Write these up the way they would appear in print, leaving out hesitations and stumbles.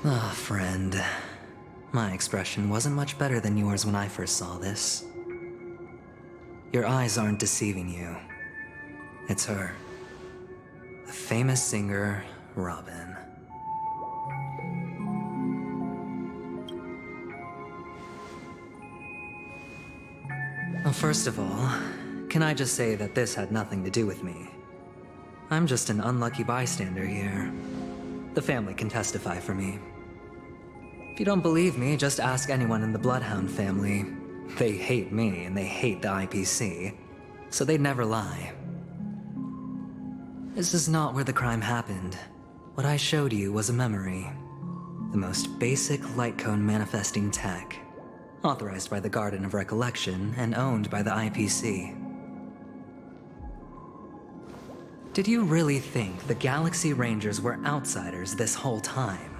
Ah, friend. My expression wasn't much better than yours when I first saw this. Your eyes aren't deceiving you. It's her. The famous singer, Robin. Well, first of all, can I just say that this had nothing to do with me? I'm just an unlucky bystander here. The family can testify for me. If you don't believe me, just ask anyone in the Bloodhound family. They hate me and they hate the IPC, so they'd never lie. This is not where the crime happened. What I showed you was a memory. The most basic light cone manifesting tech, authorized by the Garden of Recollection and owned by the IPC. Did you really think the Galaxy Rangers were outsiders this whole time?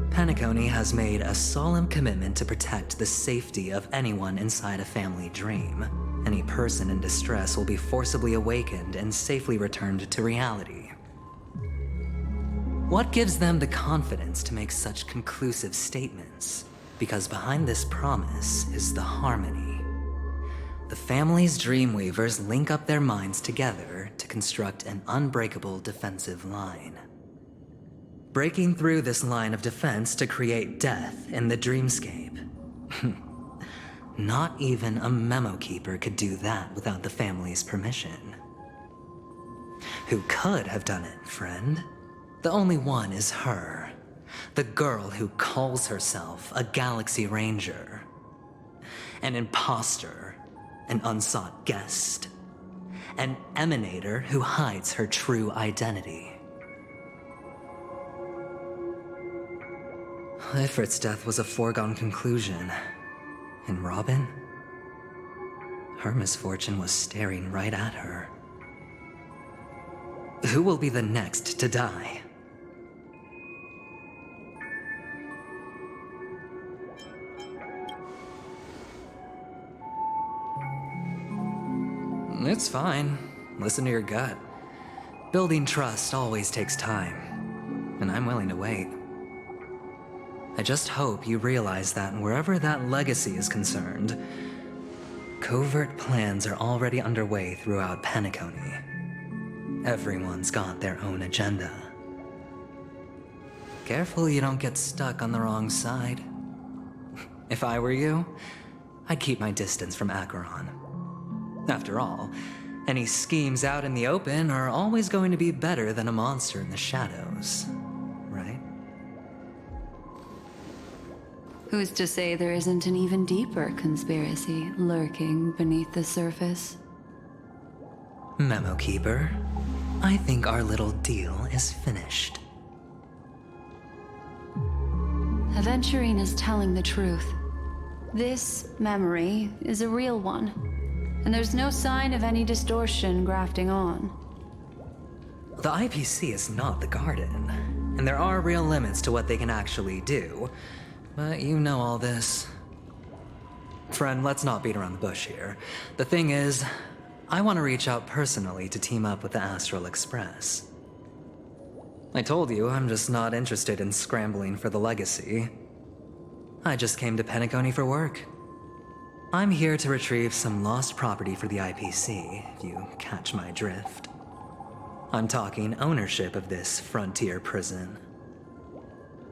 Penacony has made a solemn commitment to protect the safety of anyone inside a family dream. Any person in distress will be forcibly awakened and safely returned to reality. What gives them the confidence to make such conclusive statements? Because behind this promise is the harmony. The family's Dreamweavers link up their minds together to construct an unbreakable defensive line. Breaking through this line of defense to create death in the dreamscape. Not even a memo keeper could do that without the family's permission. Who could have done it, friend? The only one is her. The girl who calls herself a Galaxy Ranger. An imposter. An unsought guest. An emanator who hides her true identity. Ifrit's death was a foregone conclusion. And Robin? Her misfortune was staring right at her. Who will be the next to die? It's fine. Listen to your gut. Building trust always takes time, and I'm willing to wait. I just hope you realize that wherever that legacy is concerned, covert plans are already underway throughout Penacony. Everyone's got their own agenda. Careful you don't get stuck on the wrong side. If I were you, I'd keep my distance from Acheron. After all, any schemes out in the open are always going to be better than a monster in the shadows, right? Who's to say there isn't an even deeper conspiracy lurking beneath the surface? Memo Keeper, I think our little deal is finished. Aventurine is telling the truth. This memory is a real one, and there's no sign of any distortion grafting on. The IPC is not the Garden, and there are real limits to what they can actually do. But you know all this. Friend, let's not beat around the bush here. The thing is, I want to reach out personally to team up with the Astral Express. I told you I'm just not interested in scrambling for the legacy. I just came to Penacony for work. I'm here to retrieve some lost property for the IPC, if you catch my drift. I'm talking ownership of this frontier prison.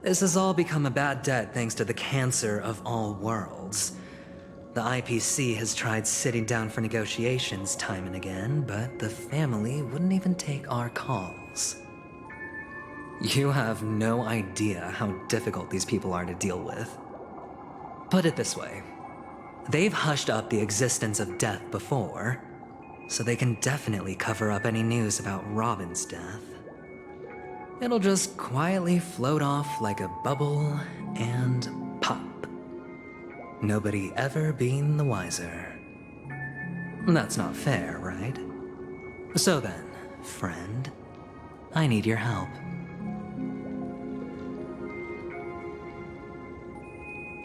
This has all become a bad debt thanks to the cancer of all worlds. The IPC has tried sitting down for negotiations time and again, but the family wouldn't even take our calls. You have no idea how difficult these people are to deal with. Put it this way. They've hushed up the existence of death before, so they can definitely cover up any news about Robin's death. It'll just quietly float off like a bubble and pop. Nobody ever being the wiser. That's not fair, right? So then, friend, I need your help.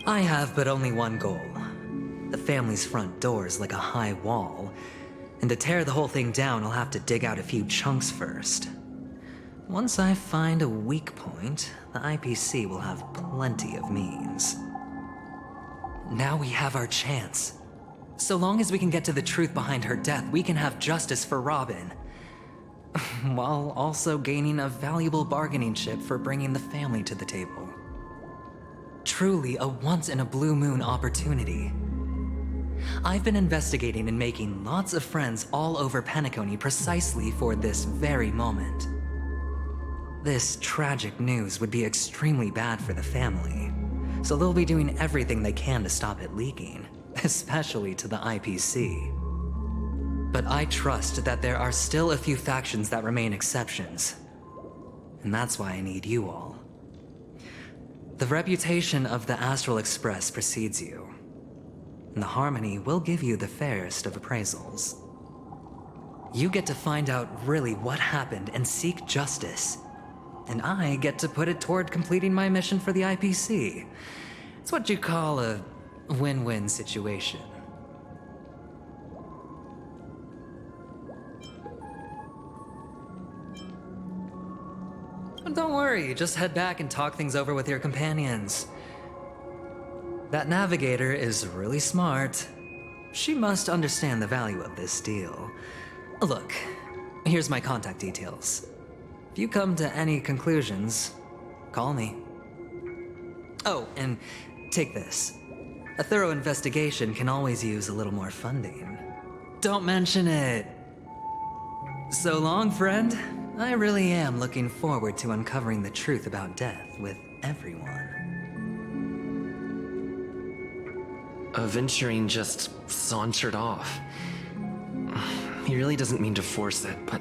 I have but only one goal. The family's front door is like a high wall, and to tear the whole thing down, I'll have to dig out a few chunks first. Once I find a weak point, the IPC will have plenty of means. Now we have our chance. So long as we can get to the truth behind her death, we can have justice for Robin. While also gaining a valuable bargaining chip for bringing the family to the table. Truly a once-in-a-blue-moon opportunity. I've been investigating and making lots of friends all over Penacony precisely for this very moment. This tragic news would be extremely bad for the family, so they'll be doing everything they can to stop it leaking, especially to the IPC. But I trust that there are still a few factions that remain exceptions, and that's why I need you all. The reputation of the Astral Express precedes you, and the Harmony will give you the fairest of appraisals. You get to find out really what happened and seek justice, and I get to put it toward completing my mission for the IPC. It's what you call a win-win situation. But don't worry, just head back and talk things over with your companions. That navigator is really smart. She must understand the value of this deal. Look, here's my contact details. If you come to any conclusions, call me. Oh, and take this. A thorough investigation can always use a little more funding. Don't mention it. So long, friend. I really am looking forward to uncovering the truth about death with everyone. Aventurine just sauntered off. He really doesn't mean to force it, but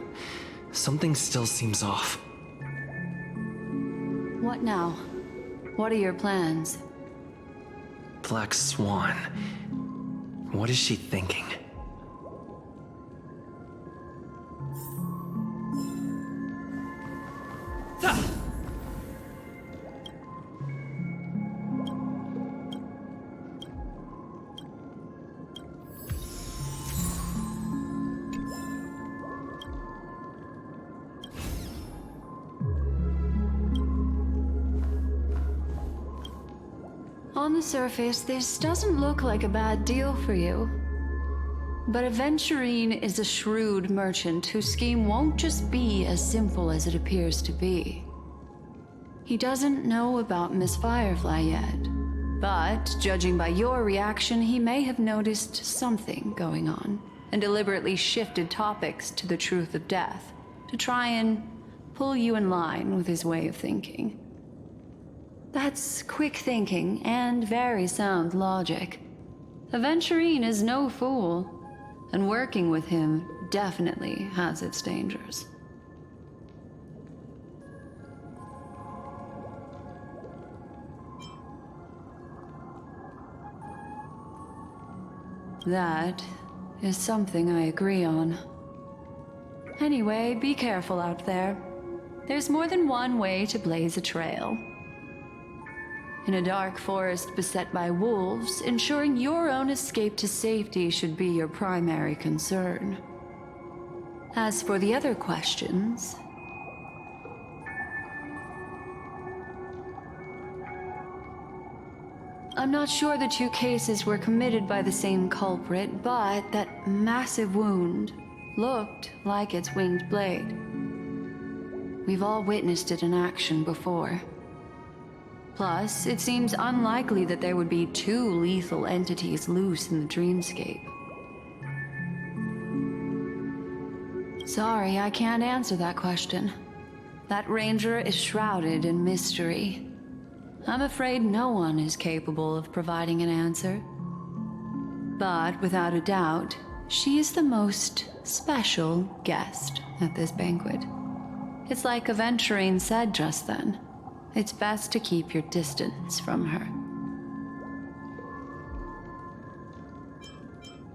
something still seems off. What now? What are your plans? Black Swan. What is she thinking? On the surface, this doesn't look like a bad deal for you. But Aventurine is a shrewd merchant whose scheme won't just be as simple as it appears to be. He doesn't know about Miss Firefly yet, but judging by your reaction, he may have noticed something going on and deliberately shifted topics to the truth of death to try and pull you in line with his way of thinking. That's quick thinking and very sound logic. Aventurine is no fool, and working with him definitely has its dangers. That is something I agree on. Anyway, be careful out there. There's more than one way to blaze a trail. In a dark forest beset by wolves, ensuring your own escape to safety should be your primary concern. As for the other questions, I'm not sure the two cases were committed by the same culprit, but that massive wound looked like its winged blade. We've all witnessed it in action before. Plus, it seems unlikely that there would be two lethal entities loose in the dreamscape. Sorry, I can't answer that question. That ranger is shrouded in mystery. I'm afraid no one is capable of providing an answer. But without a doubt, she is the most special guest at this banquet. It's like Aventurine said just then. It's best to keep your distance from her.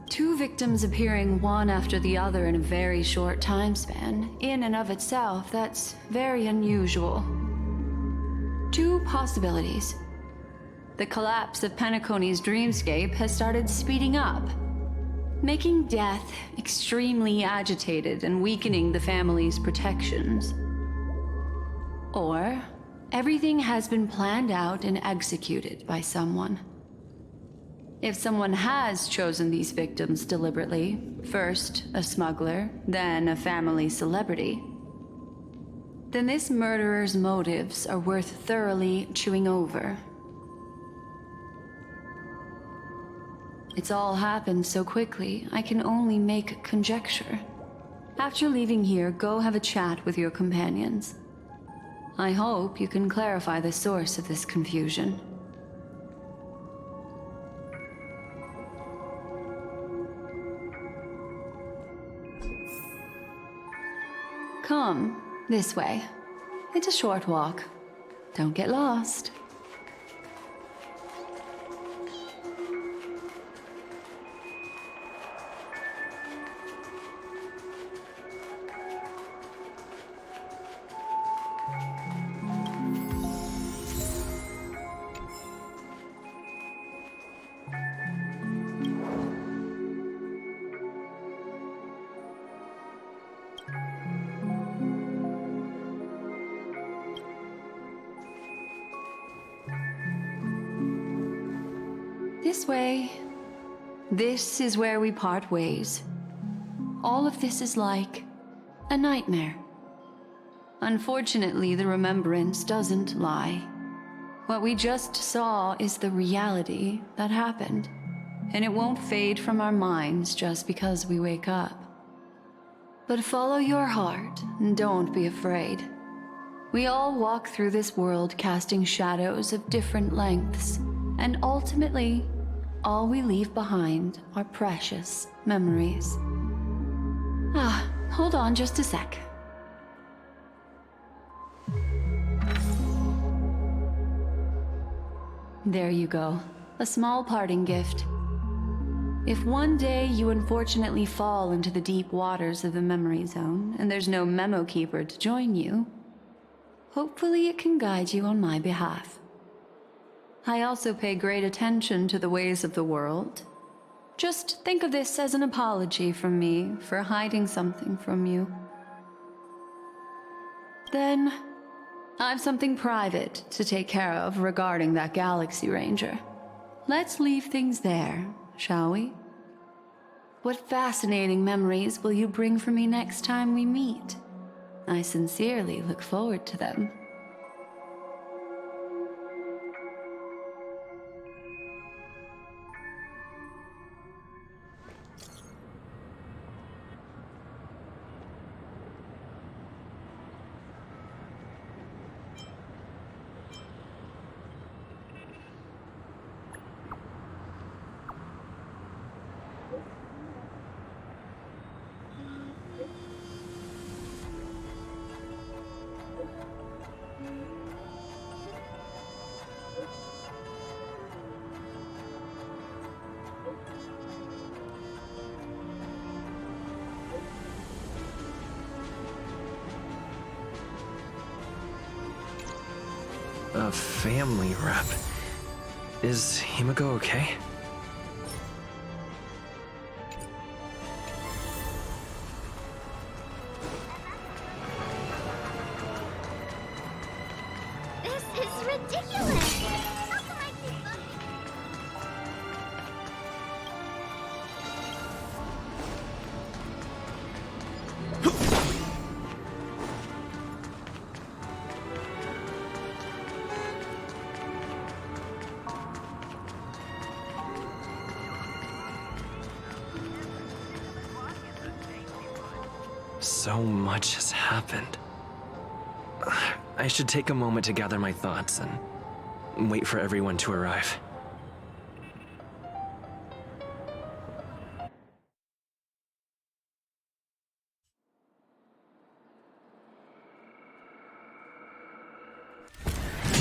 Two victims appearing one after the other in a very short time span, in and of itself, that's very unusual. Two possibilities. The collapse of Penacony's dreamscape has started speeding up, making death extremely agitated and weakening the family's protections. Or everything has been planned out and executed by someone. If someone has chosen these victims deliberately, first a smuggler, then a family celebrity, then this murderer's motives are worth thoroughly chewing over. It's all happened so quickly, I can only make conjecture. After leaving here, go have a chat with your companions. I hope you can clarify the source of this confusion. Come, this way. It's a short walk. Don't get lost. This way. This is where we part ways. All of this is like a nightmare. Unfortunately, the remembrance doesn't lie. What we just saw is the reality that happened, and it won't fade from our minds just because we wake up. But follow your heart and don't be afraid. We all walk through this world casting shadows of different lengths, and ultimately, all we leave behind are precious memories. Hold on just a sec. There you go. A small parting gift. If one day you unfortunately fall into the deep waters of the memory zone and there's no memo keeper to join you, hopefully it can guide you on my behalf. I also pay great attention to the ways of the world. Just think of this as an apology from me for hiding something from you. Then, I've something private to take care of regarding that Galaxy Ranger. Let's leave things there, shall we? What fascinating memories will you bring for me next time we meet? I sincerely look forward to them. A family rep. Is Himiko okay? This is ridiculous! How can I be So much has happened. I should take a moment to gather my thoughts and wait for everyone to arrive.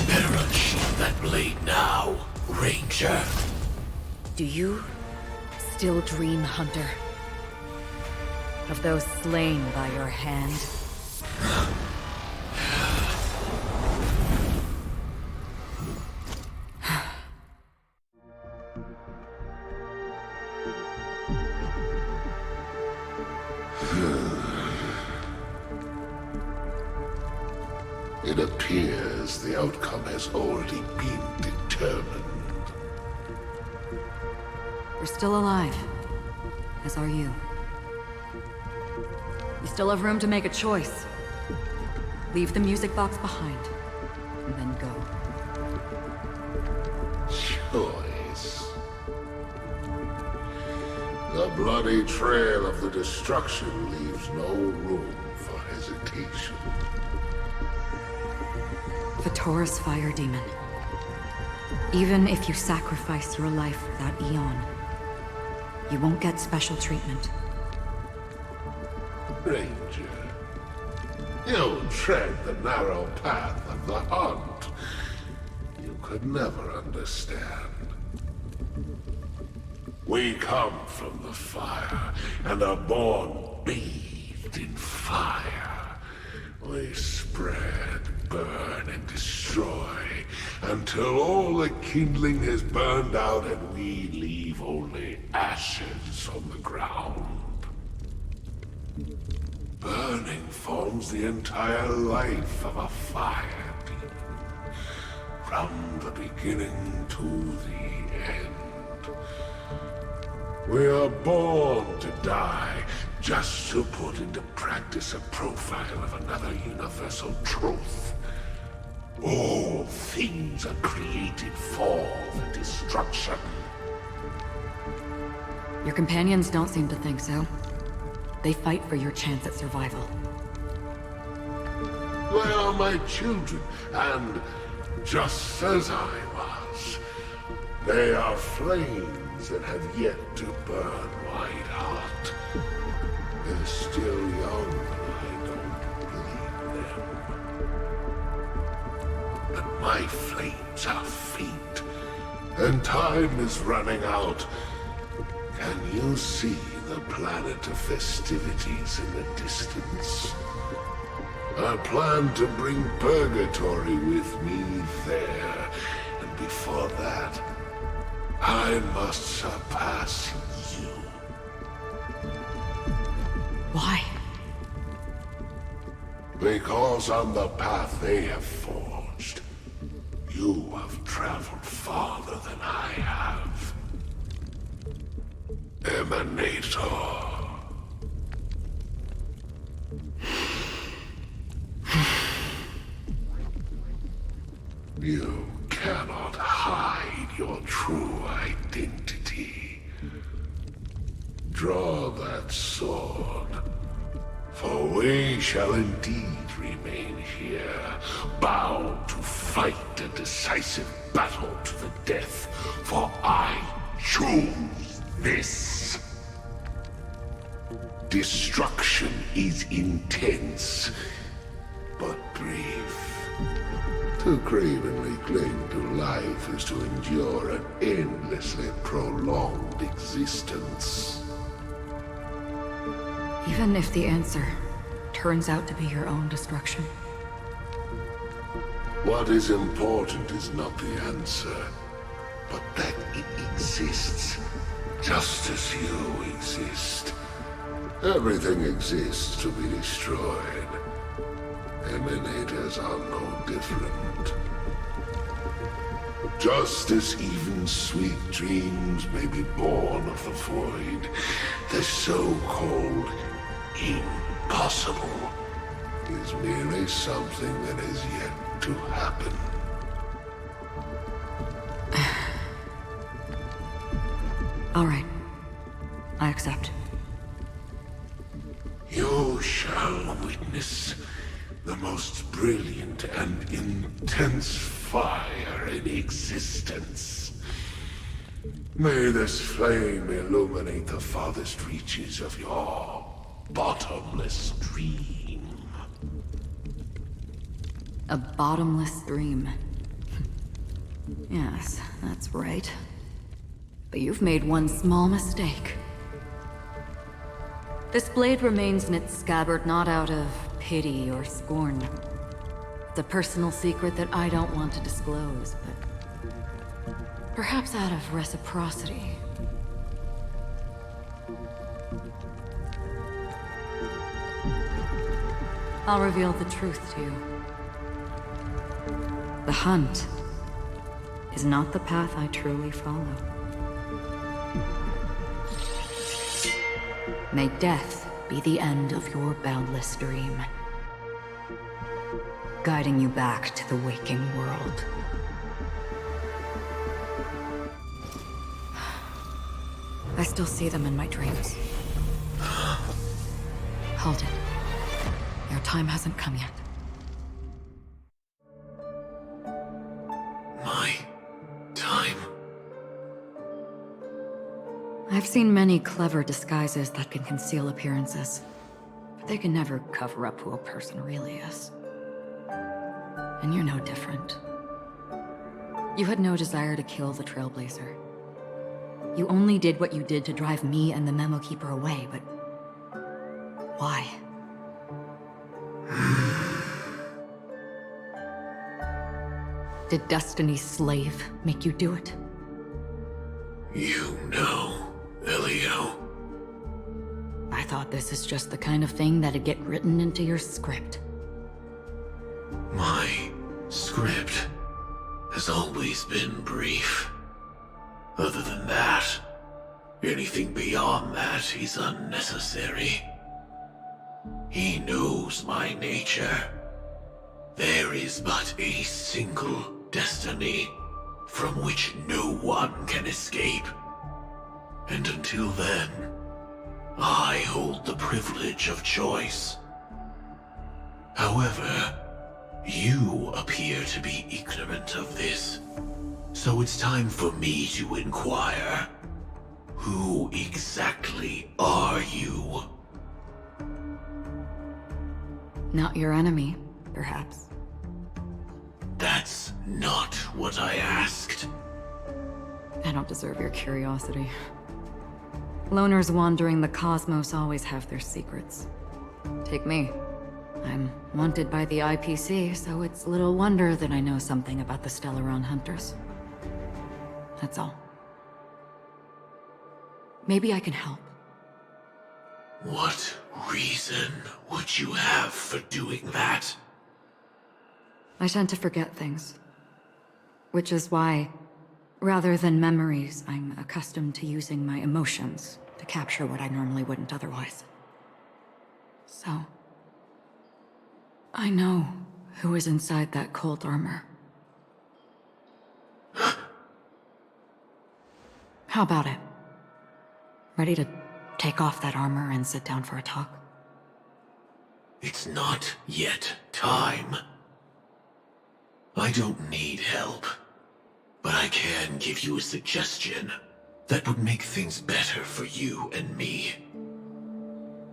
Better unsheath that blade now, Ranger. Do you still dream, Hunter? Of those slain by your hand? It appears the outcome has already been determined. You're still alive, as are you. You still have room to make a choice. Leave the music box behind, and then go. Choice. The bloody trail of the destruction leaves no room for hesitation. Vatora's fire demon. Even if you sacrifice your life for that eon, you won't get special treatment. Ranger, you tread the narrow path of the hunt. You could never understand. We come from the fire, and are born bathed in fire. We spread, burn, and destroy, until all the kindling has burned out and we leave only ashes on the ground. Burning forms the entire life of a fire demon, from the beginning to the end. We are born to die, just to put into practice a profile of another universal truth. All things are created for the destruction. Your companions don't seem to think so. They fight for your chance at survival. They are my children, and just as I was, they are flames that have yet to burn white hot. They're still young, and I don't believe them. But my flames are faint, and time is running out. Can you see the planet of festivities in the distance? I plan to bring Purgatory with me there, and before that, I must surpass you. Why? Because on the path they have forged, you have traveled farther than I have. Emanator. You cannot hide your true identity. Draw that sword, for we shall indeed remain here, bound to fight a decisive battle to the death, for I choose this. Destruction is intense, but brief. To cravenly cling to life is to endure an endlessly prolonged existence. Even if the answer turns out to be your own destruction. What is important is not the answer, but that it exists, just as you exist. Everything exists to be destroyed. Emanators are no different. Just as even sweet dreams may be born of the void, the so-called impossible is merely something that is yet to happen. All right. I accept. You shall witness the most brilliant and intense fire in existence. May this flame illuminate the farthest reaches of your bottomless dream. A bottomless dream. Yes, that's right. But you've made one small mistake. This blade remains in its scabbard not out of pity or scorn. It's a personal secret that I don't want to disclose, but perhaps out of reciprocity. I'll reveal the truth to you. The hunt is not the path I truly follow. May death be the end of your boundless dream, guiding you back to the waking world. I still see them in my dreams. Hold it. Your time hasn't come yet. My time? I've seen many clever disguises that can conceal appearances, but they can never cover up who a person really is. And you're no different. You had no desire to kill the Trailblazer. You only did what you did to drive me and the Memo Keeper away, but why? Did Destiny's slave make you do it? You know, Elio. I thought this is just the kind of thing that'd get written into your script. My script has always been brief. Other than that, anything beyond that is unnecessary. He knows my nature. There is but a single destiny from which no one can escape. And until then, I hold the privilege of choice. However, you appear to be ignorant of this, so it's time for me to inquire. Who exactly are you? Not your enemy, perhaps. That's not what I asked. I don't deserve your curiosity. Loners wandering the cosmos always have their secrets. Take me. I'm wanted by the IPC, so it's little wonder that I know something about the Stellaron Hunters. That's all. Maybe I can help. What reason would you have for doing that? I tend to forget things. Which is why, rather than memories, I'm accustomed to using my emotions to capture what I normally wouldn't otherwise. So, I know who is inside that cold armor. How about it? Ready to take off that armor and sit down for a talk? It's not yet time. I don't need help, but I can give you a suggestion that would make things better for you and me.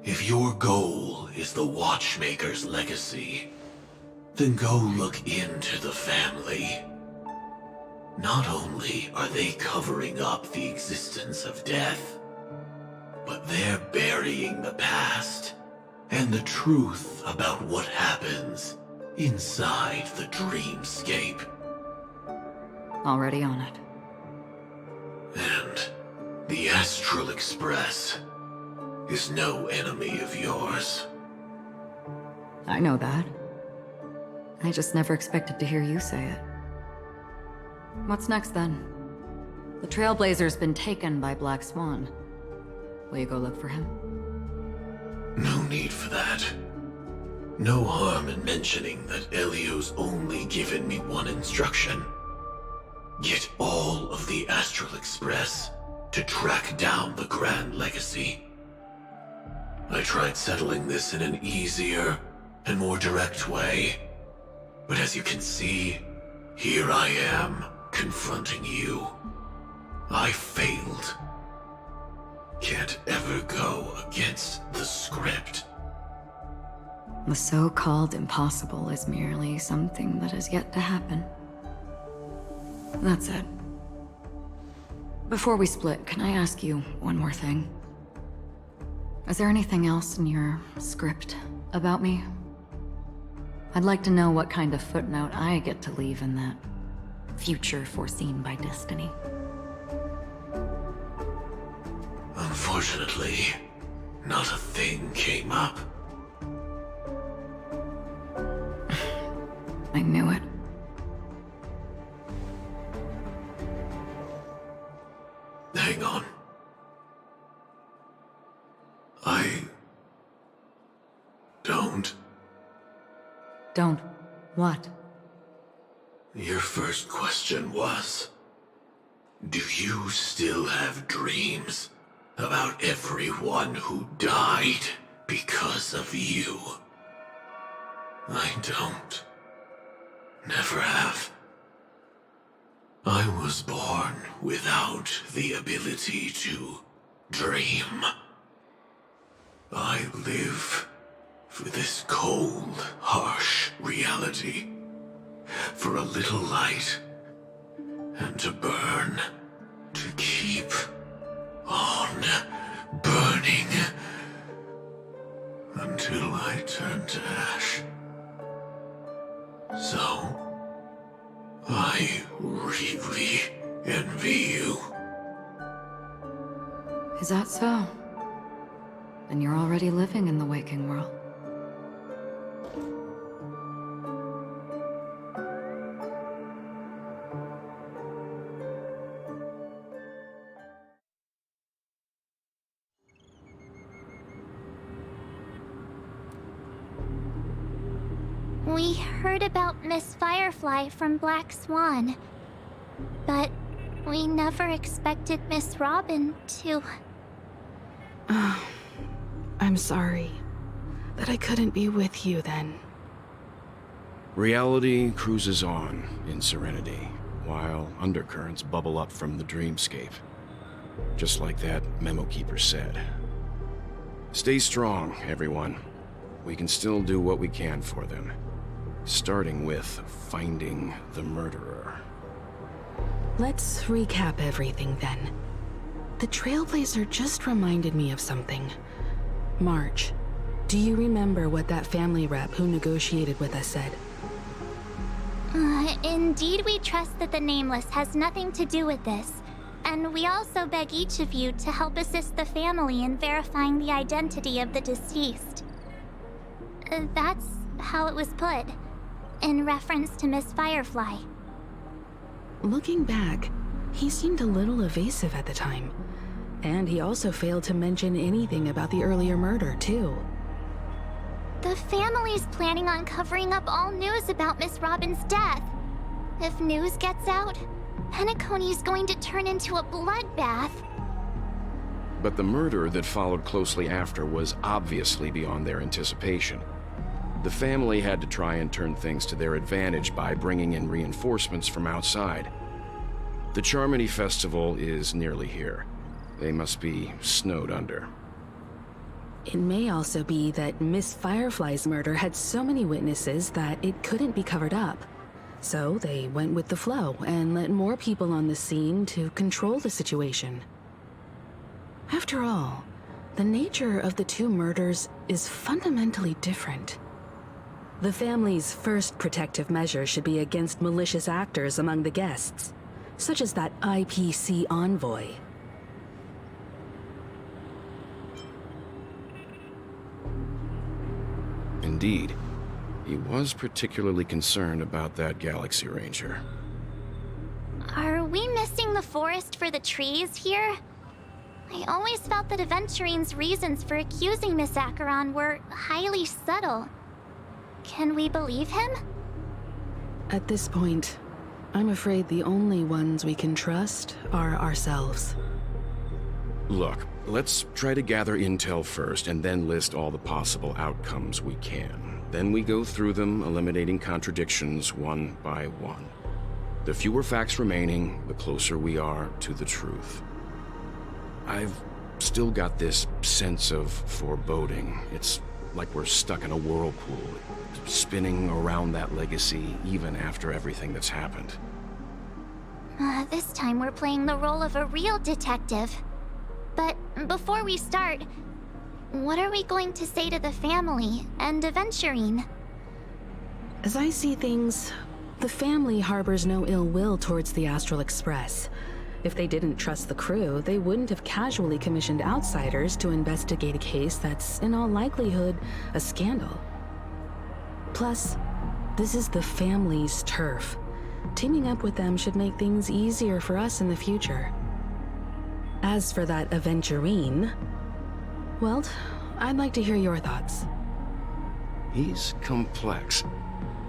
If your goal is the Watchmaker's legacy, then go look into the family. Not only are they covering up the existence of death, but they're burying the past and the truth about what happens inside the dreamscape. Already on it. And the Astral Express is no enemy of yours. I know that. I just never expected to hear you say it. What's next, then? The Trailblazer's been taken by Black Swan. Will you go look for him? No need for that. No harm in mentioning that Elio's only given me one instruction. Get all of the Astral Express to track down the Grand Legacy. I tried settling this in an easier and more direct way, but as you can see, here I am, confronting you. I failed. Can't ever go against the script. The so-called impossible is merely something that has yet to happen. That's it. Before we split, can I ask you one more thing? Is there anything else in your script about me? I'd like to know what kind of footnote I get to leave in that future foreseen by destiny. Unfortunately, not a thing came up. I knew it. Hang on. I don't. Don't. What? Your first question was, do you still have dreams about everyone who died because of you? I don't. Never have. I was born without the ability to dream. I live for this cold, harsh reality. For a little light, and to burn, to keep on burning, until I turn to ash. So, I really envy you. Is that so? Then you're already living in the waking world. We heard about Miss Firefly from Black Swan, but we never expected Miss Robin to... I'm sorry that I couldn't be with you then. Reality cruises on in serenity, while undercurrents bubble up from the dreamscape. Just like that memo keeper said. Stay strong, everyone. We can still do what we can for them. Starting with finding the murderer. Let's recap everything then. The Trailblazer just reminded me of something. March, do you remember what that family rep who negotiated with us said? Indeed, we trust that the Nameless has nothing to do with this. And we also beg each of you to help assist the family in verifying the identity of the deceased. That's how it was put, in reference to Miss Firefly. Looking back, he seemed a little evasive at the time. And he also failed to mention anything about the earlier murder, too. The family's planning on covering up all news about Miss Robin's death. If news gets out, Penacony's going to turn into a bloodbath. But the murder that followed closely after was obviously beyond their anticipation. The family had to try and turn things to their advantage by bringing in reinforcements from outside. The Charmony Festival is nearly here. They must be snowed under. It may also be that Miss Firefly's murder had so many witnesses that it couldn't be covered up. So they went with the flow and let more people on the scene to control the situation. After all, the nature of the two murders is fundamentally different. The family's first protective measure should be against malicious actors among the guests, such as that IPC envoy. Indeed, he was particularly concerned about that Galaxy Ranger. Are we missing the forest for the trees here? I always felt that Aventurine's reasons for accusing Miss Acheron were highly subtle. Can we believe him? At this point, I'm afraid the only ones we can trust are ourselves. Look, let's try to gather intel first and then list all the possible outcomes we can. Then we go through them, eliminating contradictions one by one. The fewer facts remaining, the closer we are to the truth. I've still got this sense of foreboding. It's like we're stuck in a whirlpool, spinning around that legacy even after everything that's happened. This time we're playing the role of a real detective. But before we start, what are we going to say to the family and Aventurine? As I see things, the family harbors no ill will towards the Astral Express. If they didn't trust the crew, they wouldn't have casually commissioned outsiders to investigate a case that's, in all likelihood, a scandal. Plus, this is the family's turf. Teaming up with them should make things easier for us in the future. As for that aventurine, well, I'd like to hear your thoughts. He's complex.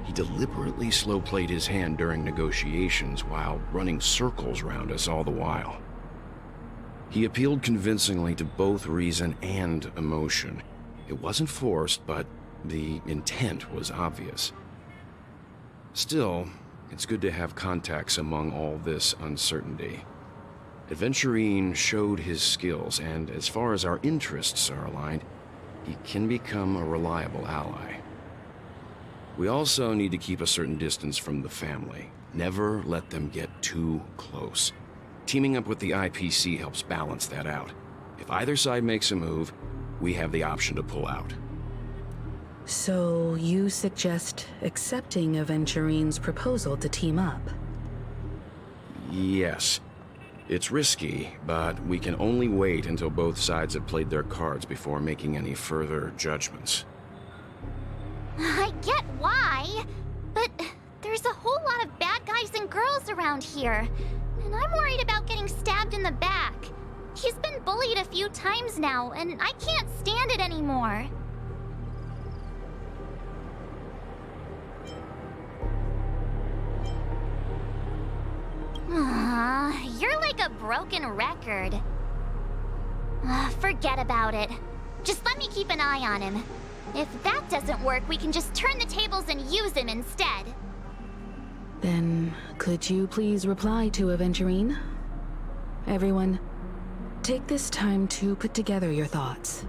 He deliberately slow-played his hand during negotiations while running circles around us all the while. He appealed convincingly to both reason and emotion. It wasn't forced, but the intent was obvious. Still, it's good to have contacts among all this uncertainty. Aventurine showed his skills, and as far as our interests are aligned, he can become a reliable ally. We also need to keep a certain distance from the family. Never let them get too close. Teaming up with the IPC helps balance that out. If either side makes a move, we have the option to pull out. So you suggest accepting Aventurine's proposal to team up? Yes. It's risky, but we can only wait until both sides have played their cards before making any further judgments. I get why, but there's a whole lot of bad guys and girls around here, and I'm worried about getting stabbed in the back. He's been bullied a few times now, and I can't stand it anymore. You're like a broken record. Forget about it. Just let me keep an eye on him. If that doesn't work, we can just turn the tables and use him instead. Then, could you please reply to Aventurine? Everyone, take this time to put together your thoughts.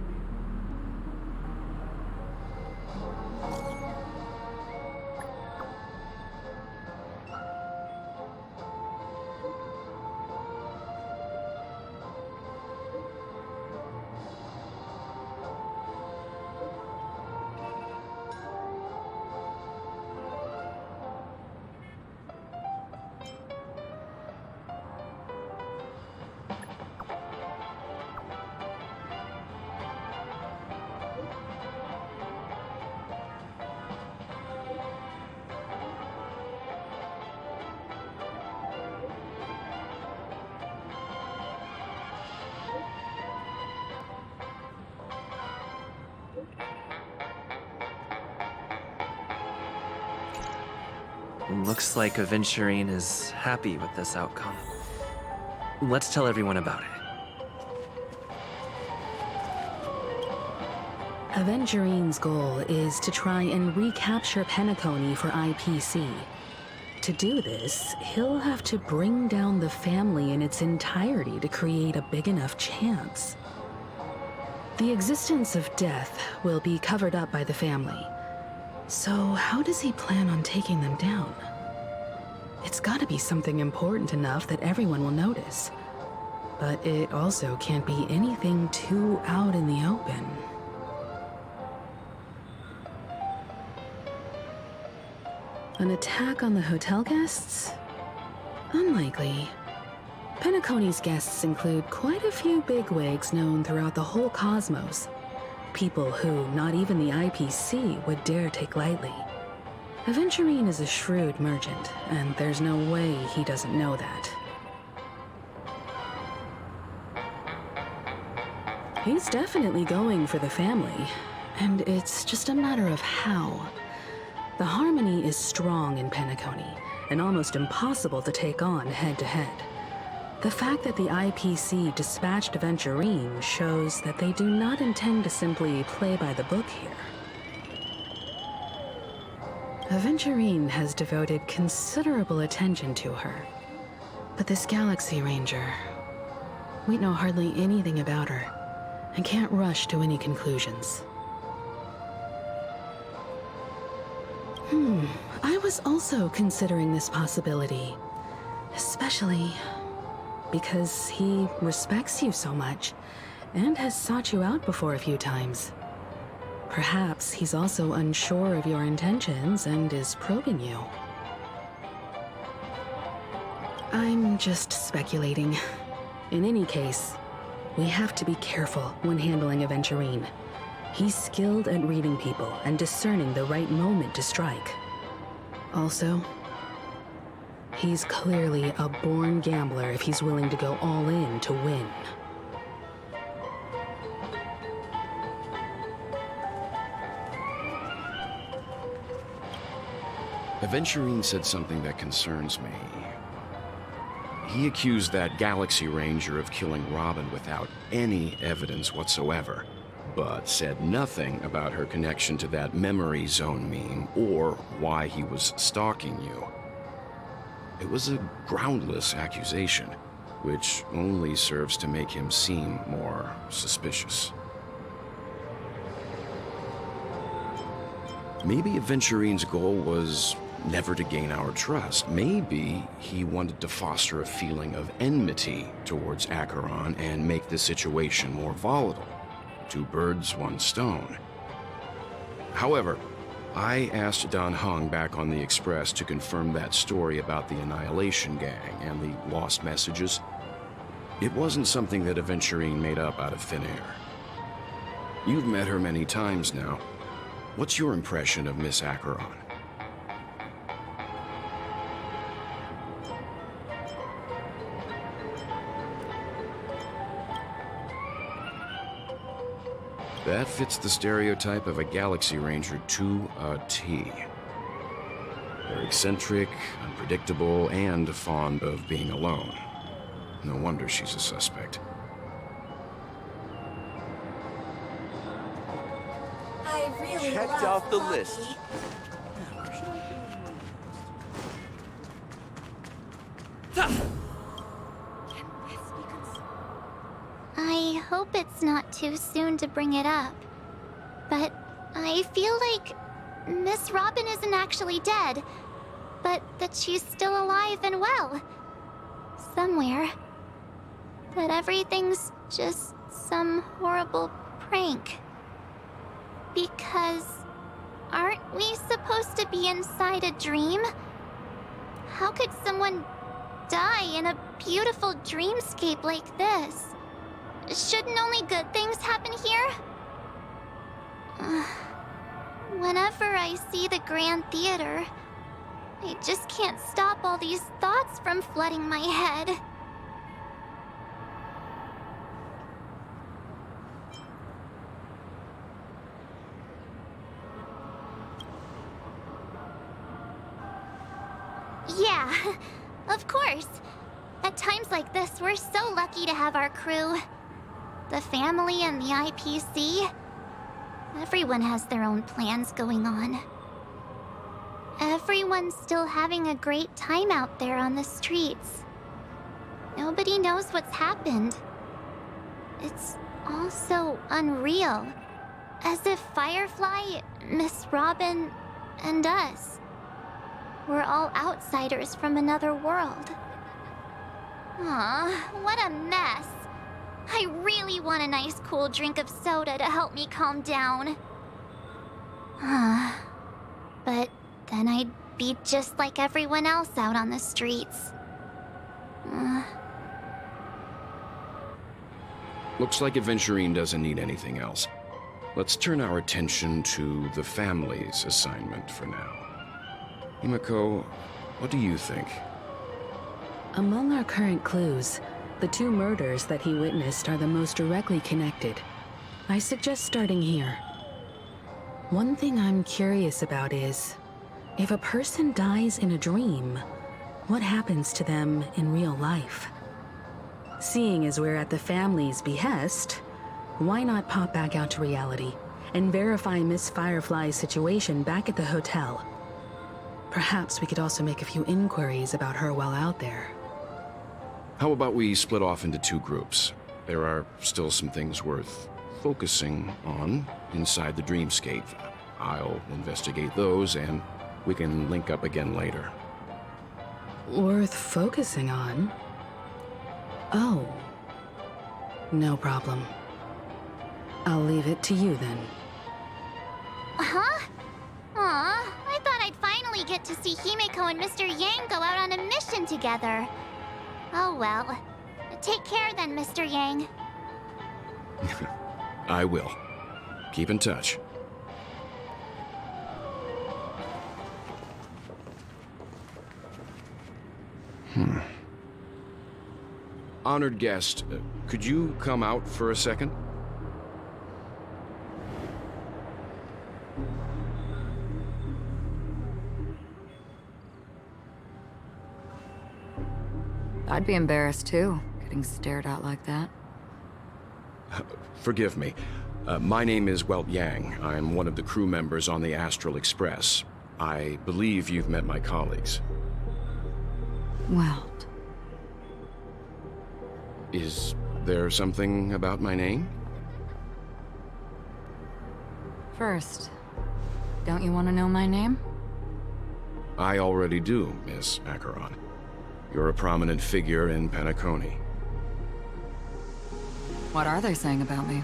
Looks like Aventurine is happy with this outcome. Let's tell everyone about it. Aventurine's goal is to try and recapture Penacony for IPC. To do this, he'll have to bring down the family in its entirety to create a big enough chance. The existence of death will be covered up by the family. So how does he plan on taking them down? It's gotta be something important enough that everyone will notice. But it also can't be anything too out in the open. An attack on the hotel guests? Unlikely. Penacony's guests include quite a few bigwigs known throughout the whole cosmos. People who not even the IPC would dare take lightly. Aventurine is a shrewd merchant, and there's no way he doesn't know that. He's definitely going for the family, and it's just a matter of how. The harmony is strong in Penacony, and almost impossible to take on head-to-head. The fact that the IPC dispatched Aventurine shows that they do not intend to simply play by the book here. Aventurine has devoted considerable attention to her. But this Galaxy Ranger, we know hardly anything about her, and can't rush to any conclusions. I was also considering this possibility, especially because he respects you so much, and has sought you out before a few times. Perhaps he's also unsure of your intentions and is probing you. I'm just speculating. In any case, we have to be careful when handling Aventurine. He's skilled at reading people and discerning the right moment to strike. Also, He's clearly a born gambler if he's willing to go all in to win. Aventurine said something that concerns me. He accused that Galaxy Ranger of killing Robin without any evidence whatsoever, but said nothing about her connection to that memory zone meme or why he was stalking you. It was a groundless accusation, which only serves to make him seem more suspicious. Maybe Aventurine's goal was never to gain our trust. Maybe he wanted to foster a feeling of enmity towards Acheron and make the situation more volatile. Two birds, one stone. However, I asked Dan Heng back on the Express to confirm that story about the Annihilation Gang and the lost messages. It wasn't something that Aventurine made up out of thin air. You've met her many times now. What's your impression of Miss Acheron? That fits the stereotype of a Galaxy Ranger to a T. They're eccentric, unpredictable, and fond of being alone. No wonder she's a suspect. I really Checked off the list. I hope it's not too soon to bring it up, but I feel like Miss Robin isn't actually dead, but that she's still alive and well. Somewhere. That everything's just some horrible prank. Because aren't we supposed to be inside a dream? How could someone die in a beautiful dreamscape like this? Shouldn't only good things happen here? Whenever I see the Grand Theater, I just can't stop all these thoughts from flooding my head. Yeah, of course. At times like this, we're so lucky to have our crew. The family and the IPC. Everyone has their own plans going on. Everyone's still having a great time out there on the streets. Nobody knows what's happened. It's all so unreal. As if Firefly, Miss Robin, and us we're all outsiders from another world. Aw, what a mess. I really want a nice cool drink of soda to help me calm down. But then I'd be just like everyone else out on the streets. Looks like Aventurine doesn't need anything else. Let's turn our attention to the family's assignment for now. Himiko, what do you think? Among our current clues, the two murders that he witnessed are the most directly connected. I suggest starting here. One thing I'm curious about is, if a person dies in a dream, what happens to them in real life? Seeing as we're at the family's behest, why not pop back out to reality and verify Miss Firefly's situation back at the hotel? Perhaps we could also make a few inquiries about her while out there. How about we split off into two groups? There are still some things worth focusing on inside the dreamscape. I'll investigate those, and we can link up again later. Worth focusing on? Oh. No problem. I'll leave it to you then. Huh? Aw, I thought I'd finally get to see Himiko and Mr. Yang go out on a mission together. Oh well. Take care then, Mr. Yang. I will. Keep in touch. Honored guest, could you come out for a second? I'd be embarrassed too, getting stared at like that. Forgive me. My name is Welt Yang. I'm one of the crew members on the Astral Express. I believe you've met my colleagues. Welt. Is there something about my name? First, don't you want to know my name? I already do, Miss Acheron. You're a prominent figure in Penacony. What are they saying about me?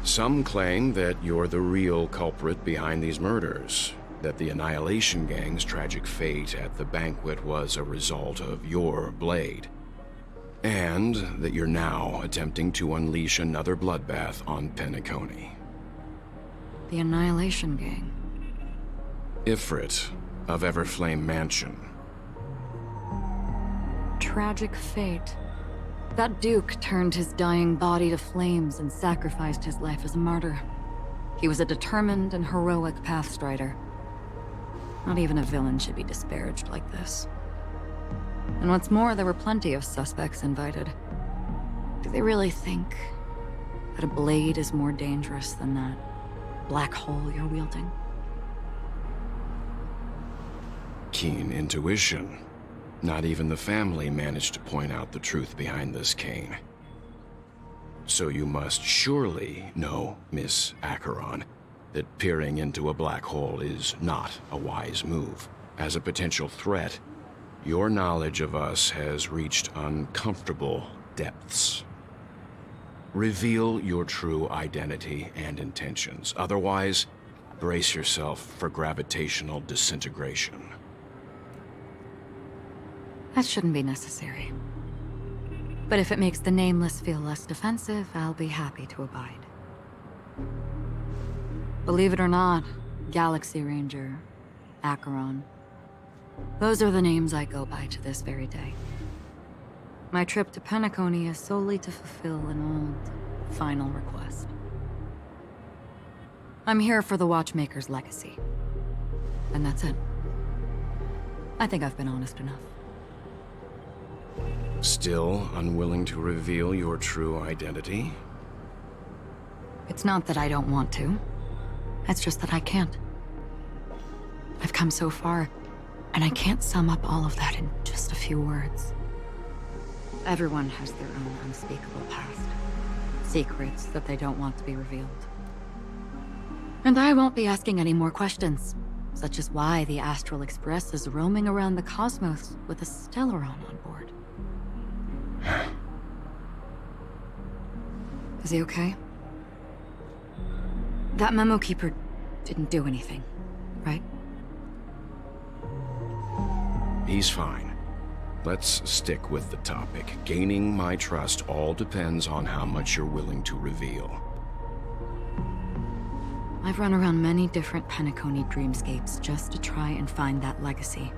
Some claim that you're the real culprit behind these murders, that the Annihilation Gang's tragic fate at the banquet was a result of your blade, and that you're now attempting to unleash another bloodbath on Penacony. The Annihilation Gang. Ifrit of Everflame Mansion. Tragic fate. That Duke turned his dying body to flames and sacrificed his life as a martyr. He was a determined and heroic pathstrider. Not even a villain should be disparaged like this. And what's more, there were plenty of suspects invited. Do they really think that a blade is more dangerous than that black hole you're wielding? Keen intuition. Not even the family managed to point out the truth behind this cane. So you must surely know, Miss Acheron, that peering into a black hole is not a wise move. As a potential threat, your knowledge of us has reached uncomfortable depths. Reveal your true identity and intentions. Otherwise, brace yourself for gravitational disintegration. That shouldn't be necessary. But if it makes the Nameless feel less defensive, I'll be happy to abide. Believe it or not, Galaxy Ranger, Acheron, those are the names I go by to this very day. My trip to Penacony is solely to fulfill an old, final request. I'm here for the Watchmaker's legacy. And that's it. I think I've been honest enough. Still unwilling to reveal your true identity? It's not that I don't want to. It's just that I can't. I've come so far, and I can't sum up all of that in just a few words. Everyone has their own unspeakable past. Secrets that they don't want to be revealed. And I won't be asking any more questions, such as why the Astral Express is roaming around the cosmos with a Stellaron on board. Is he okay? That memo keeper didn't do anything, right? He's fine. Let's stick with the topic. Gaining my trust all depends on how much you're willing to reveal. I've run around many different Penacony dreamscapes just to try and find that legacy.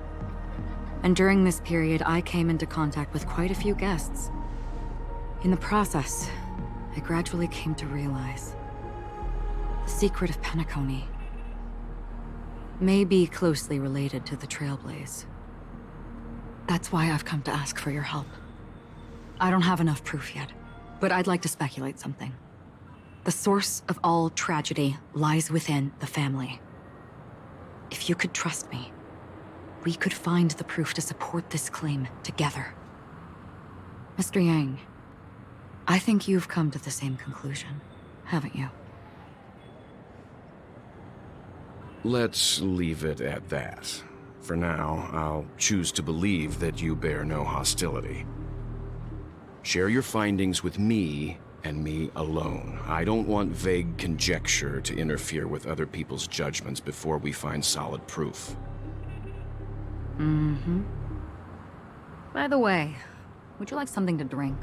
And during this period, I came into contact with quite a few guests. In the process, I gradually came to realize the secret of Penacony may be closely related to the Trailblaze. That's why I've come to ask for your help. I don't have enough proof yet, but I'd like to speculate something. The source of all tragedy lies within the family. If you could trust me, we could find the proof to support this claim together. Mr. Yang, I think you've come to the same conclusion, haven't you? Let's leave it at that. For now, I'll choose to believe that you bear no hostility. Share your findings with me and me alone. I don't want vague conjecture to interfere with other people's judgments before we find solid proof. Mm-hmm. By the way, would you like something to drink?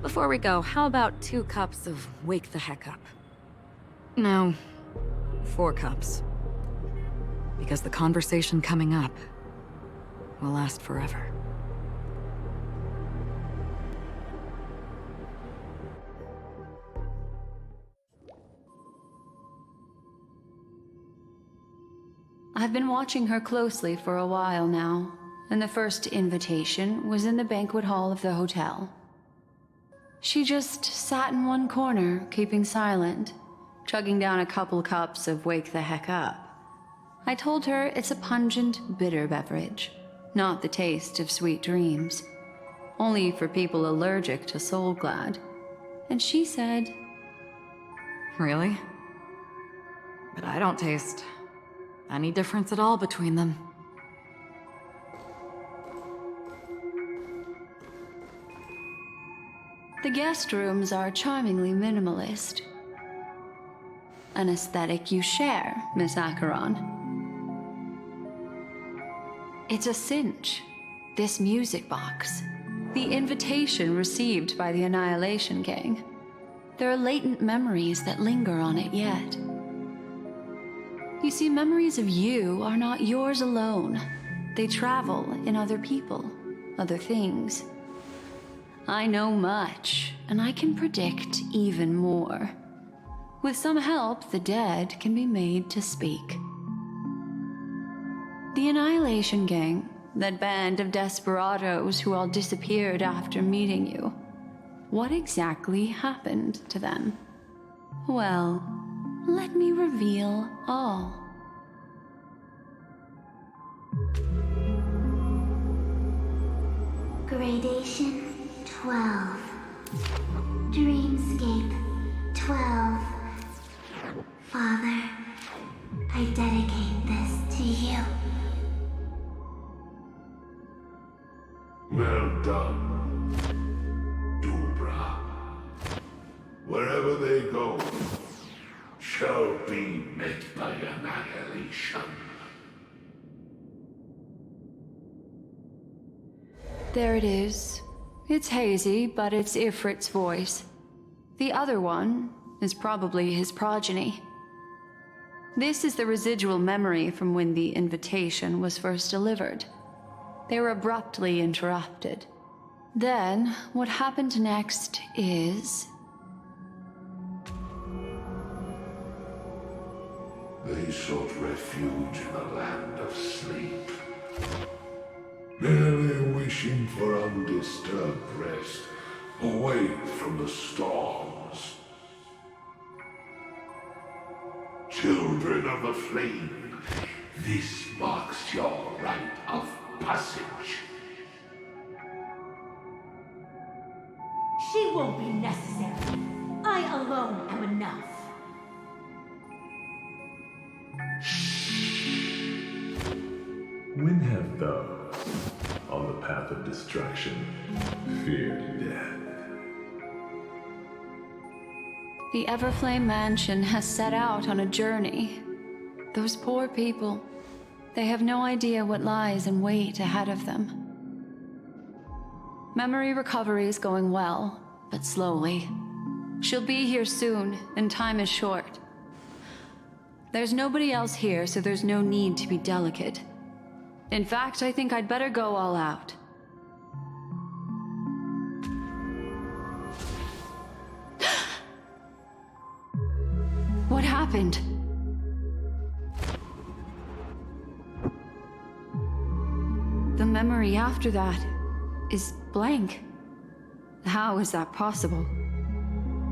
Before we go, how about 2 cups of Wake the Heck Up? No, 4 cups. Because the conversation coming up will last forever. I've been watching her closely for a while now, and the first invitation was in the banquet hall of the hotel. She just sat in one corner, keeping silent, chugging down a couple cups of Wake the Heck Up. I told her it's a pungent, bitter beverage, not the taste of sweet dreams, only for people allergic to Soul Glad. And she said, Really? But I don't taste any difference at all between them. the guest rooms are charmingly minimalist. An aesthetic you share, Miss Acheron. It's a cinch. This music box. The invitation received by the Annihilation Gang. There are latent memories that linger on it yet. You see, memories of you are not yours alone. They travel in other people, other things. I know much, and I can predict even more. With some help, the dead can be made to speak. The Annihilation Gang, that band of desperados who all disappeared after meeting you. What exactly happened to them? Well, let me reveal all. Gradation 12. Dreamscape 12. Father, I dedicate this to you. Well done, Dubra. Wherever they go, shall be met by annihilation. There it is. It's hazy, but it's Ifrit's voice. The other one is probably his progeny. This is the residual memory from when the invitation was first delivered. They were abruptly interrupted. Then, what happened next is... They sought refuge in the land of sleep, merely wishing for undisturbed rest, away from the storms. Children of the flame, this marks your rite of passage. She won't be necessary. I alone am enough. When have those on the path of destruction feared death? The Everflame Mansion has set out on a journey. Those poor people, they have no idea what lies in wait ahead of them. Memory recovery is going well, but slowly. She'll be here soon, and time is short. There's nobody else here, so there's no need to be delicate. In fact, I think I'd better go all out. What happened? The memory after that is blank. How is that possible?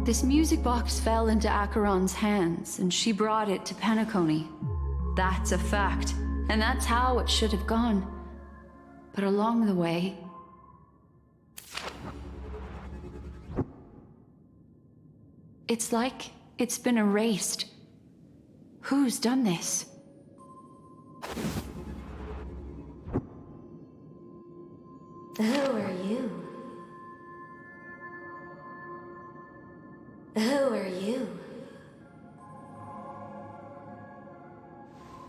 This music box fell into Acheron's hands, and she brought it to Penacony. That's a fact, and that's how it should have gone. But along the way... it's like it's been erased. Who's done this? Who are you? Who are you?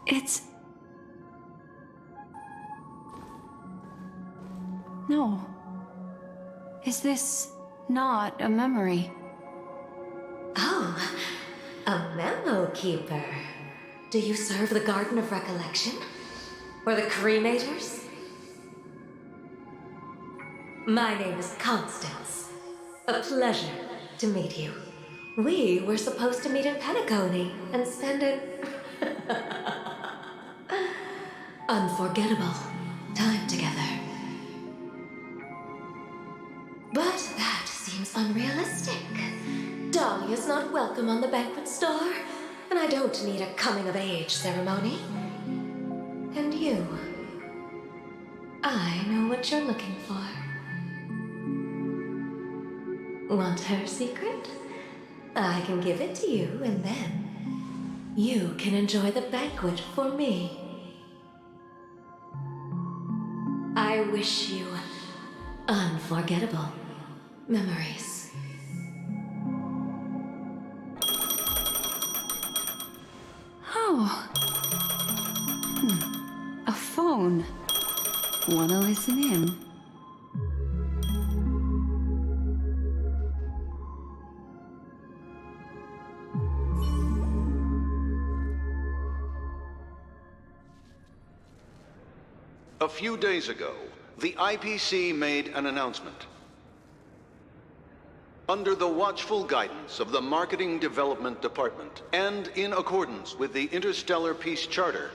It's... no. Is this not a memory? Oh, a memo keeper. Do you serve the Garden of Recollection? Or the Cremators? My name is Constance. A pleasure to meet you. We were supposed to meet in Penacony and spend an unforgettable time together. But that seems unrealistic. Dolly is not welcome on the banquet store, and I don't need a coming-of-age ceremony. And you, I know what you're looking for. Want her secret? I can give it to you, and then you can enjoy the banquet for me. I wish you unforgettable memories. Oh. A phone. Wanna listen in? A few days ago, the IPC made an announcement. Under the watchful guidance of the Marketing Development Department, and in accordance with the Interstellar Peace Charter,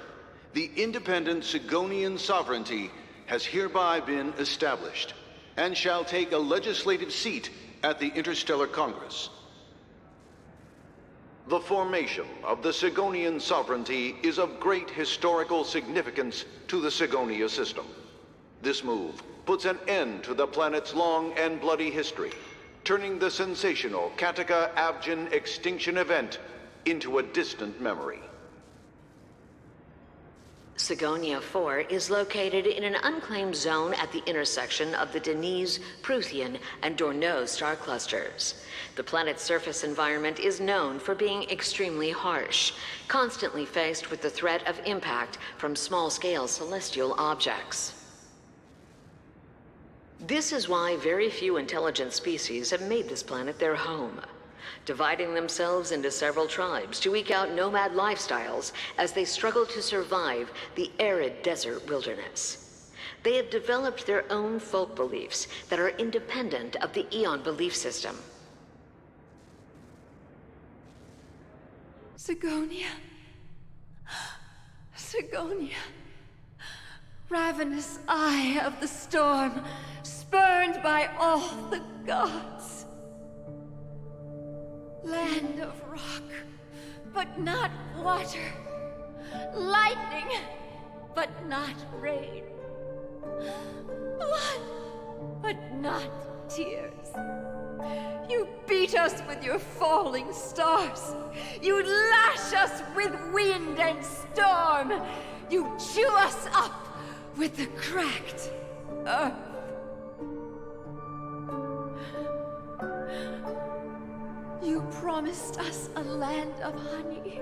the independent Sigonian sovereignty has hereby been established, and shall take a legislative seat at the Interstellar Congress. The formation of the Sigonian sovereignty is of great historical significance to the Sigonia system. This move puts an end to the planet's long and bloody history, turning the sensational Kataka-Abjin extinction event into a distant memory. Sigonia 4 is located in an unclaimed zone at the intersection of the Denise, Prothean, and Dorneau star clusters. The planet's surface environment is known for being extremely harsh, constantly faced with the threat of impact from small-scale celestial objects. This is why very few intelligent species have made this planet their home, dividing themselves into several tribes to eke out nomad lifestyles as they struggle to survive the arid desert wilderness. They have developed their own folk beliefs that are independent of the Eon belief system. Sigonia. Sigonia. Ravenous eye of the storm, spurned by all the gods. Land of rock, but not water. Lightning, but not rain. Blood, but not tears. You beat us with your falling stars. You lash us with wind and storm. You chew us up with the cracked earth. You promised us a land of honey,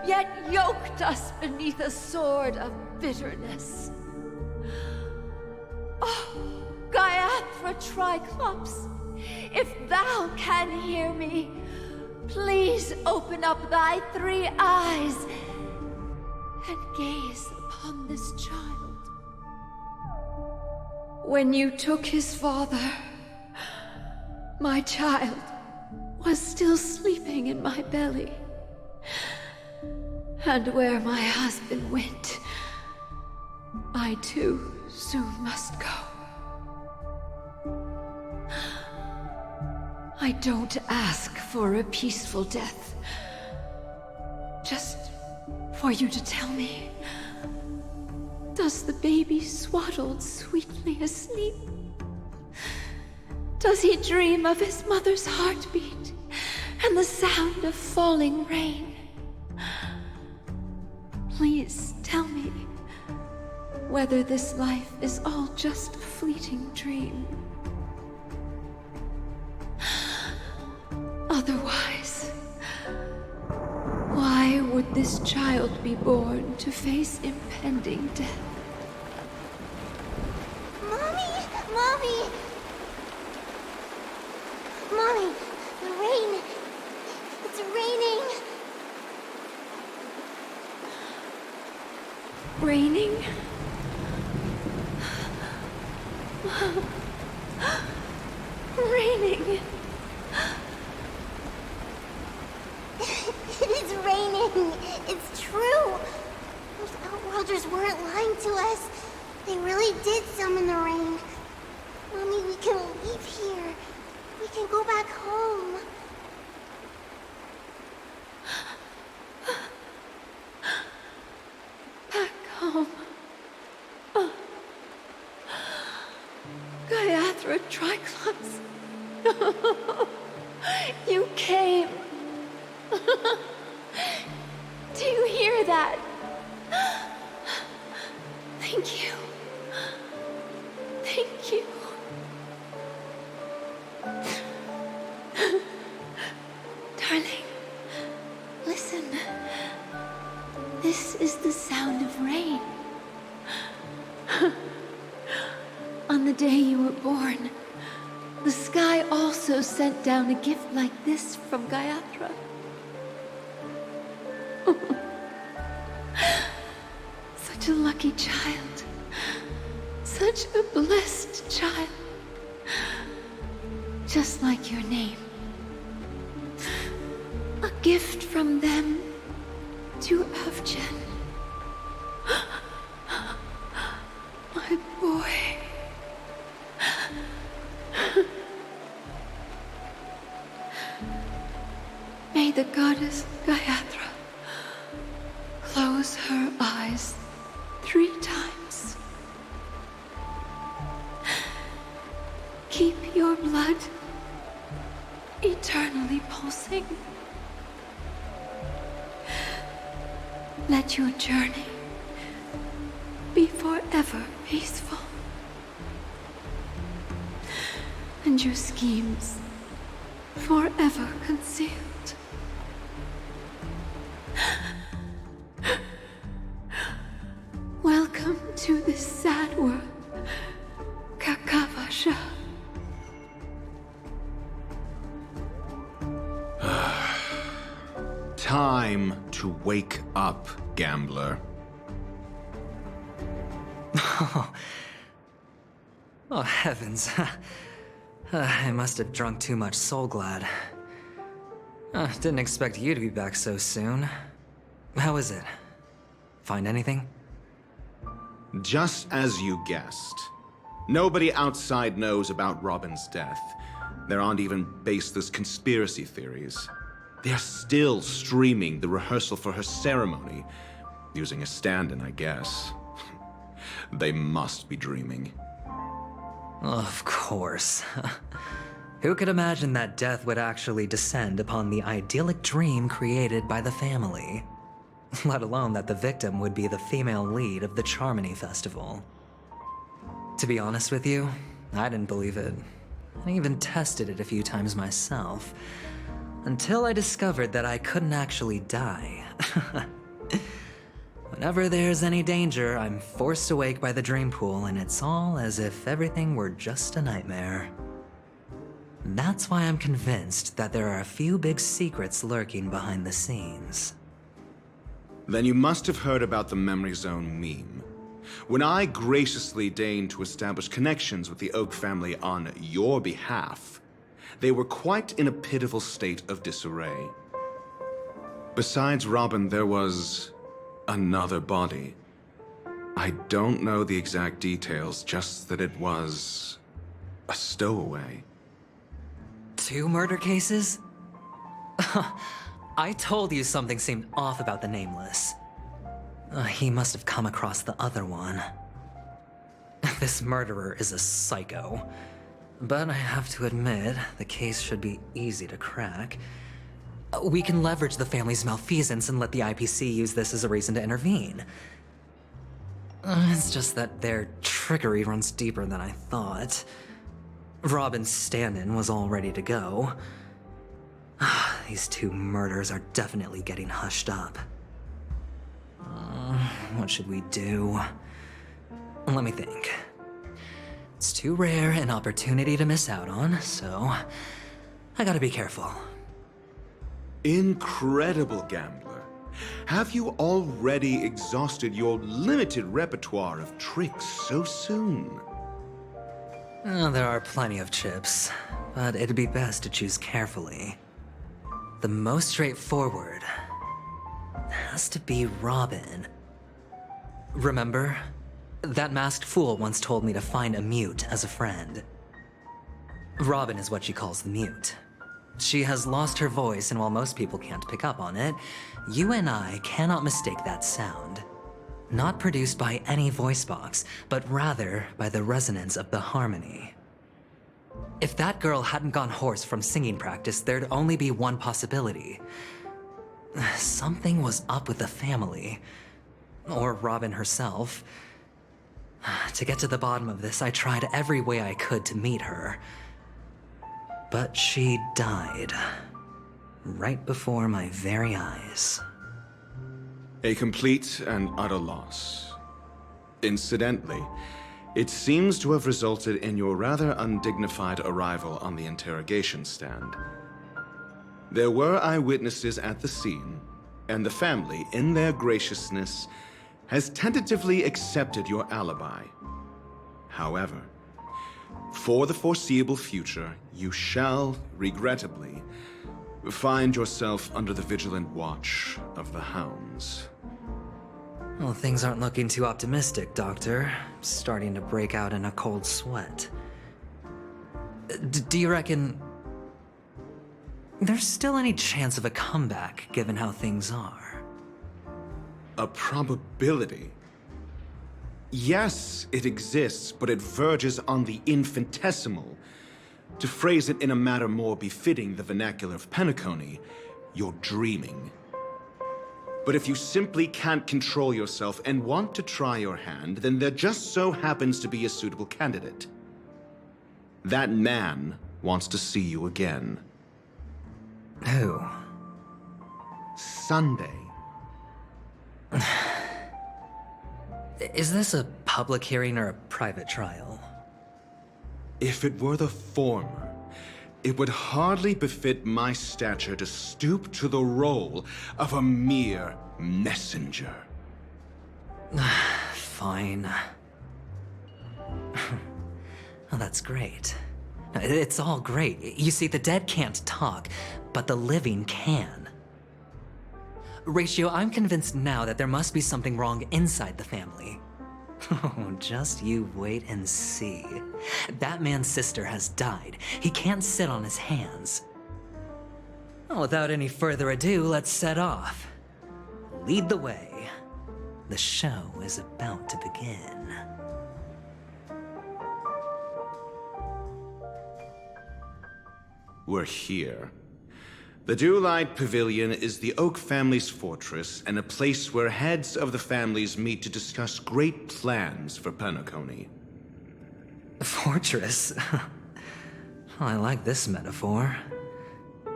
yet yoked us beneath a sword of bitterness. Oh, Gaiathra Triclops, if thou can hear me, please open up thy 3 eyes and gaze upon this child. When you took his father, my child was still sleeping in my belly. And where my husband went, I too soon must go. I don't ask for a peaceful death. Just for you to tell me, does the baby swaddled sweetly asleep? Does he dream of his mother's heartbeat and the sound of falling rain? Please tell me whether this life is all just a fleeting dream. Otherwise, why would this child be born to face impending death? Mommy! Mommy! Mommy! The rain! It's raining! Raining? raining. It is raining. It's true. Those Outworlders weren't lying to us. They really did summon the rain. Mommy, we can leave here. We can go back home. Back home. Oh. Gayathra Triclops. You came. Do you hear that? Thank you. Thank you. Darling, listen. This is the sound of rain. On the day you were born, the sky also sent down a gift like this from Gayatra. Such a lucky child. Such a blessed child. Just like your name. A gift from them to Avjen. My boy. May the goddess Gayatra close her eyes 3 times. Keep your blood eternally pulsing. Let your journey be forever peaceful. And your schemes forever concealed. Welcome to this sad world, Kakavasha. Time to wake up, gambler. Oh, heavens. I must have drunk too much Soul Glad. Didn't expect you to be back so soon. How is it? Find anything? Just as you guessed. Nobody outside knows about Robin's death. There aren't even baseless conspiracy theories. They're still streaming the rehearsal for her ceremony, using a stand-in, I guess. They must be dreaming. Of course. Who could imagine that death would actually descend upon the idyllic dream created by the family? Let alone that the victim would be the female lead of the Charmony Festival. To be honest with you, I didn't believe it. I even tested it a few times myself, until I discovered that I couldn't actually die. Whenever there's any danger, I'm forced awake by the dream pool, and it's all as if everything were just a nightmare. That's why I'm convinced that there are a few big secrets lurking behind the scenes. Then you must have heard about the Memory Zone meme. When I graciously deigned to establish connections with the Oak family on your behalf, they were quite in a pitiful state of disarray. Besides Robin, there was another body. I don't know the exact details, just that it was a stowaway. 2 murder cases? I told you something seemed off about the Nameless. He must have come across the other one. This murderer is a psycho. But I have to admit, the case should be easy to crack. We can leverage the family's malfeasance and let the IPC use this as a reason to intervene. It's just that their trickery runs deeper than I thought. Robin's stand-in was all ready to go. These 2 murders are definitely getting hushed up. What should we do? Let me think. It's too rare an opportunity to miss out on, so I gotta be careful. Incredible, gambler. Have you already exhausted your limited repertoire of tricks so soon? There are plenty of chips. but it'd be best to choose carefully. The most straightforward has to be Robin. Remember? That masked fool once told me to find a mute as a friend. Robin is what she calls the mute. She has lost her voice, and while most people can't pick up on it, you and I cannot mistake that sound. Not produced by any voice box, but rather by the resonance of the harmony. If that girl hadn't gone hoarse from singing practice, there'd only be one possibility. Something was up with the family. Or Robin herself. To get to the bottom of this, I tried every way I could to meet her. But she died. Right before my very eyes. A complete and utter loss. Incidentally, it seems to have resulted in your rather undignified arrival on the interrogation stand. There were eyewitnesses at the scene, and the family, in their graciousness, has tentatively accepted your alibi. However, for the foreseeable future, you shall, regrettably, find yourself under the vigilant watch of the hounds. Well, things aren't looking too optimistic, Doctor. Starting to break out in a cold sweat. Do you reckon there's still any chance of a comeback, given how things are? A probability? Yes, it exists, but it verges on the infinitesimal. To phrase it in a manner more befitting the vernacular of Penacony, you're dreaming. But if you simply can't control yourself and want to try your hand, then there just so happens to be a suitable candidate. That man wants to see you again. Who? Sunday. Is this a public hearing or a private trial? If it were the former, it would hardly befit my stature to stoop to the role of a mere messenger. Fine. Oh, that's great. It's all great. You see, the dead can't talk, but the living can. Ratio, I'm convinced now that there must be something wrong inside the family. Oh, just you wait and see. That man's sister has died. He can't sit on his hands. Well, without any further ado, let's set off. Lead the way. The show is about to begin. We're here. The Dewlight Pavilion is the Oak family's fortress and a place where heads of the families meet to discuss great plans for Penacony. Fortress? I like this metaphor.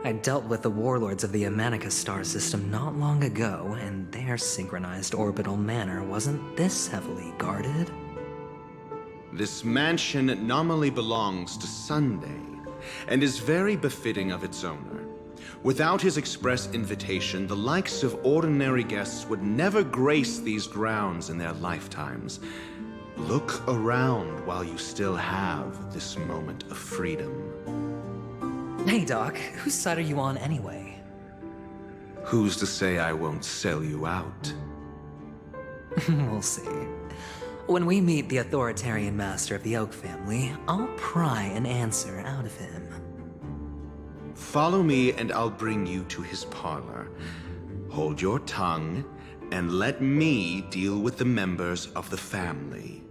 I dealt with the warlords of the Amanica star system not long ago, and their synchronized orbital manor wasn't this heavily guarded. This mansion nominally belongs to Sunday, and is very befitting of its owner. Without his express invitation, the likes of ordinary guests would never grace these grounds in their lifetimes. Look around while you still have this moment of freedom. Hey, Doc, whose side are you on anyway? Who's to say I won't sell you out? We'll see. When we meet the authoritarian master of the Oak family, I'll pry an answer out of him. Follow me and I'll bring you to his parlor. Hold your tongue and let me deal with the members of the family.